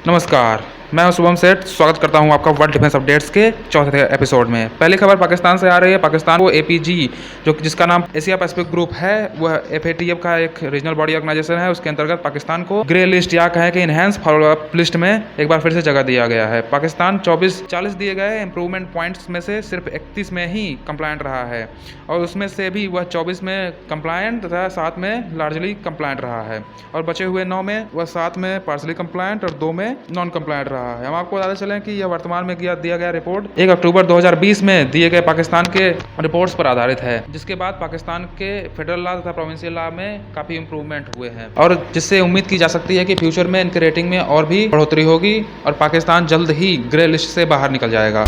नमस्कार, मैं हूं शुभम सेठ। स्वागत करता हूं आपका वर्ल्ड डिफेंस अपडेट्स के चौथे एपिसोड में। पहली खबर पाकिस्तान से आ रही है। पाकिस्तान को एपीजी, जिसका नाम एशिया पैसिफिक ग्रुप है, वह एफएटीएफ का एक रीजनल बॉडी ऑर्गेनाइजेशन है। उसके अंतर्गत पाकिस्तान को ग्रे लिस्ट या कहें कि इनहेंस फॉलोअप लिस्ट में एक बार फिर से जगह दिया गया है। पाकिस्तान 40 दिए गए इंप्रूवमेंट पॉइंट्स में से सिर्फ 31 में ही कंप्लायंट रहा है, और उसमें से भी वह 24 में कंप्लायंट तथा 7 में लार्जली कंप्लायंट रहा है, और बचे हुए 9 में वह 7 में पार्सली कंप्लायंट और 2 में नॉन कंप्लायंट रहा है। हम आपको बताते चलें कि यह वर्तमान में दिया गया रिपोर्ट 1 अक्टूबर 2020 में दिए गए पाकिस्तान के रिपोर्ट्स पर आधारित है, जिसके बाद पाकिस्तान के फेडरल लॉ तथा प्रोविंशियल लॉ में काफी इंप्रूवमेंट हुए हैं, और जिससे उम्मीद की जा सकती है कि फ्यूचर में इनके रेटिंग में और भी बढ़ोतरी होगी और पाकिस्तान जल्द ही ग्रे लिस्ट से बाहर निकल जाएगा।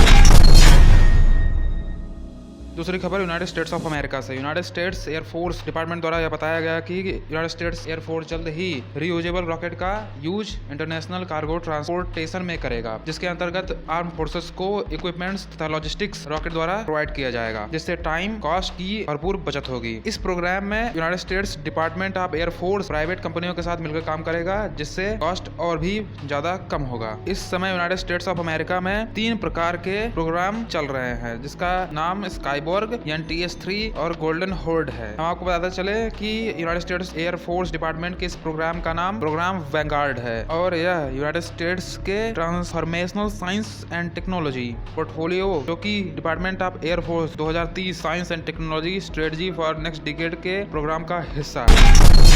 दूसरी खबर यूनाइटेड स्टेट्स ऑफ अमेरिका से। यूनाइटेड स्टेट्स एयरफोर्स डिपार्टमेंट द्वारा यह बताया गया कि यूनाइटेड स्टेट्स एयरफोर्स जल्द ही रीयूजेबल रॉकेट का यूज इंटरनेशनल कार्गो ट्रांसपोर्टेशन में करेगा, जिसके अंतर्गत आर्म फोर्सेस को इक्विपमेंट्स तथा लॉजिस्टिक्स रॉकेट द्वारा प्रोवाइड किया जाएगा, जिससे टाइम कॉस्ट की भरपूर बचत होगी। इस प्रोग्राम में United states department of air force private कंपनियों के साथ मिलकर काम करेगा, जिससे कॉस्ट और भी ज्यादा कम होगा। इस समय यूनाइटेड स्टेट्स ऑफ अमेरिका में 3 प्रकार के प्रोग्राम चल रहे हैं, जिसका नाम स्काईबॉर्ग, TS3 और गोल्डन होर्ड है। हम आपको बताते चले कि United states air force department के इस प्रोग्राम का नाम प्रोग्राम वैंगार्ड है, और यह यूनाइटेड स्टेट्स के transformational science and technology portfolio, जो कि department of air force 2030 science and technology strategy for next decade के प्रोग्राम का हिस्सा है।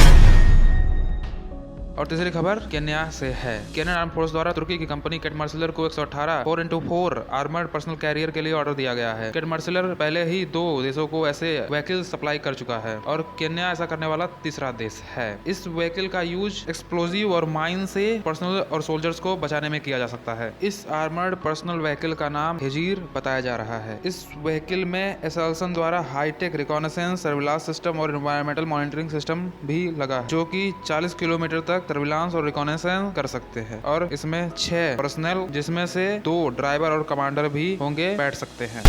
और तीसरी खबर केन्या से है। केन्यन आर्म फोर्स द्वारा तुर्की की कंपनी कैट मार्सिलर को 118 4x4 आर्मर्ड पर्सनल कैरियर के लिए ऑर्डर दिया गया है। कैट मार्सिलर पहले ही 2 देशों को ऐसे व्हीकल सप्लाई कर चुका है, और केन्या ऐसा करने वाला तीसरा देश है। इस व्हीकल का यूज एक्सप्लोजिव और माइन से पर्सनल और सोल्जर्स को बचाने में किया जा सकता है। इस आर्मर्ड पर्सनल व्हीकल का नाम हेजीर बताया जा रहा है। इस व्हीकल में एसल्सन द्वारा हाईटेक रिकॉनेसेंस सर्विलांस सिस्टम और एनवायरमेंटल मॉनिटरिंग सिस्टम भी लगा, जो कि 40 किलोमीटर तक सर्विलांस और रिकॉनेसेंस कर सकते हैं, और इसमें 6 पर्सनल, जिसमें से 2 ड्राइवर और कमांडर भी होंगे, बैठ सकते हैं।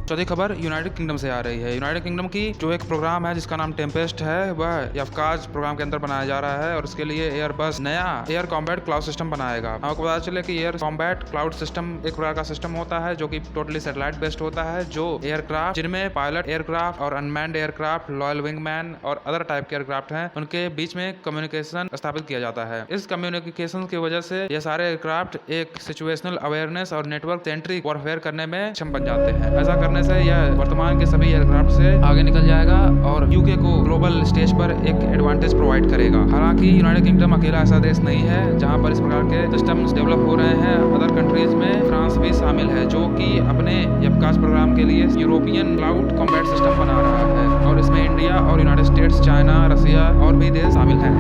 चौथी खबर यूनाइटेड किंगडम से आ रही है। यूनाइटेड किंगडम की जो एक प्रोग्राम है जिसका नाम टेम्पेस्ट है, वह यफकाज प्रोग्राम के अंदर बनाया जा रहा है, और उसके लिए एयरबस नया एयर कॉम्बैट क्लाउड सिस्टम बनाएगा। आपको पता चले कि एयर कॉम्बैट क्लाउड सिस्टम एक प्रकार का सिस्टम होता है जो कि टोटली सैटेलाइट बेस्ड होता है, जो एयरक्राफ्ट जिनमें पायलट एयरक्राफ्ट और अनमैन्ड एयरक्राफ्ट, लॉयल विंगमैन और अदर टाइप के एयरक्राफ्ट हैं, उनके बीच में कम्युनिकेशन स्थापित किया जाता है। इस कम्युनिकेशन की वजह से ये सारे एयरक्राफ्ट एक सिचुएशनल अवेयरनेस और नेटवर्क सेंट्रिक वॉरफेयर करने में सक्षम बन जाते हैं। ऐसा करने से यह वर्तमान के सभी एयरक्राफ्ट से आगे निकल जाएगा और यूके को ग्लोबल स्टेज पर एक एडवांटेज प्रोवाइड करेगा। हालांकि यूनाइटेड किंगडम अकेला ऐसा देश नहीं है जहां पर इस प्रकार के सिस्टम्स डेवलप हो रहे हैं। अदर कंट्रीज में फ्रांस भी शामिल है, जो कि अपने यफकाज प्रोग्राम के लिए यूरोपियन क्लाउड कॉम्बैट सिस्टम बना रहा है, और इसमें इंडिया और यूनाइटेड स्टेट्स, चाइना, रसिया और भी देश शामिल हैं।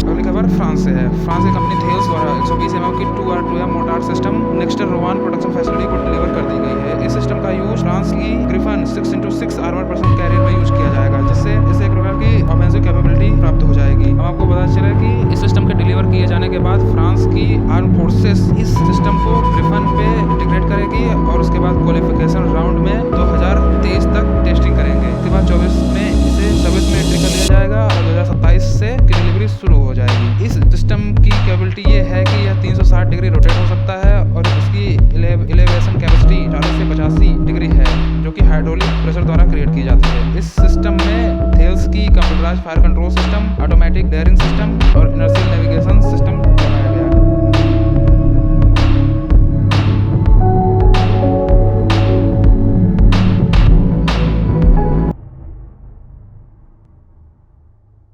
अगली खबर फ्रांस से है। फ्रांस की कंपनी थेल्स द्वारा 120 mm की 2R2M mortar system Nexter Roanne production facility को डिलीवर कर दी गई है। इस सिस्टम का यूज फ्रांस की Griffon 6x6 armoured personnel carrier में यूज किया जाएगा, जिससे इसे एक प्रकार की ऑफेंसिव कैपेबिलिटी प्राप्त हो जाएगी। हम आपको पता चले कि इस सिस्टम के डिलीवर किए जाने के बाद फ्रांस की आर्म फोर्सेस इस सिस्टम को ग्रिफन पे इंटीग्रेट करेगी, और उसके बाद क्वालिफिकेशन राउंड में 2023 तक टेस्टिंग करेंगे। इसके बाद 24 में इसे सर्विस में एंट्री कर लिया जाएगा, और 2027 से डिलीवरी शुरू हो जाएगी। इस सिस्टम की कैपेबिलिटी ये है कि यह 360 डिग्री रोटेट हो सकता है, और इसकी एलिवेशन कैपेसिटी 40 से 85 डिग्री है, जो कि हाइड्रोलिक प्रेशर द्वारा क्रिएट की जाती है। इस सिस्टम में थेल्स की computerised fire control system, automatic daring system,